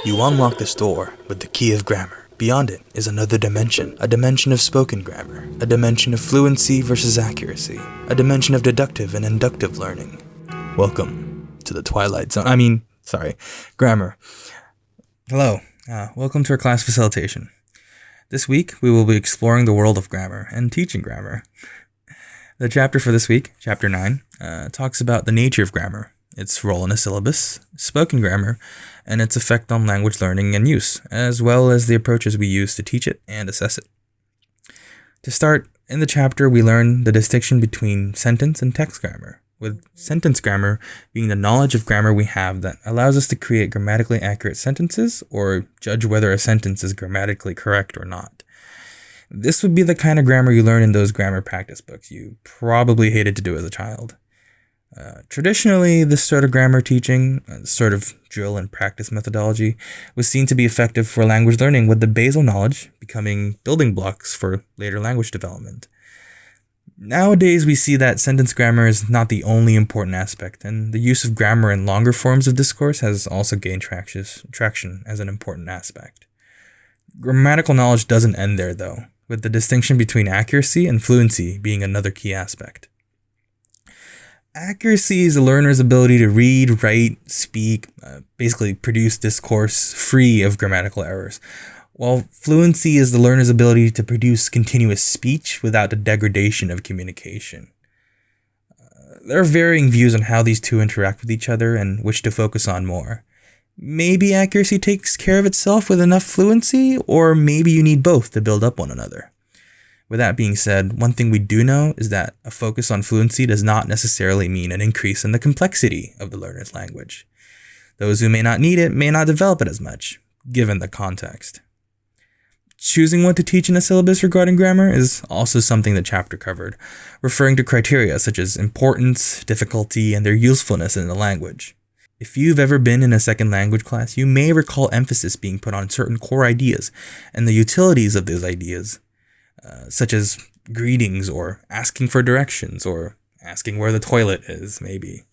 You unlock this door with the key of grammar. Beyond it is another dimension, a dimension of spoken grammar, a dimension of fluency versus accuracy, a dimension of deductive and inductive learning. Welcome to the Twilight Zone. Grammar. Hello, welcome to our class Facilitation. This week, we will be exploring the world of grammar and teaching grammar. The chapter for this week, chapter 9, talks about the nature of grammar, its role in a syllabus, spoken grammar, and its effect on language learning and use, as well as the approaches we use to teach it and assess it. To start, in the chapter we learn the distinction between sentence and text grammar, with sentence grammar being the knowledge of grammar we have that allows us to create grammatically accurate sentences or judge whether a sentence is grammatically correct or not. This would be the kind of grammar you learn in those grammar practice books you probably hated to do as a child. Traditionally, this sort of grammar teaching, sort of drill and practice methodology, was seen to be effective for language learning, with the basal knowledge becoming building blocks for later language development. Nowadays, we see that sentence grammar is not the only important aspect, and the use of grammar in longer forms of discourse has also gained traction as an important aspect. Grammatical knowledge doesn't end there, though, with the distinction between accuracy and fluency being another key aspect. Accuracy is a learner's ability to read, write, speak, basically produce discourse free of grammatical errors, while fluency is the learner's ability to produce continuous speech without the degradation of communication. There are varying views on how these two interact with each other and which to focus on more. Maybe accuracy takes care of itself with enough fluency, or maybe you need both to build up one another. With that being said, one thing we do know is that a focus on fluency does not necessarily mean an increase in the complexity of the learner's language. Those who may not need it may not develop it as much, given the context. Choosing what to teach in a syllabus regarding grammar is also something the chapter covered, referring to criteria such as importance, difficulty, and their usefulness in the language. If you've ever been in a second language class, you may recall emphasis being put on certain core ideas and the utilities of those ideas, such as greetings or asking for directions or asking where the toilet is, maybe.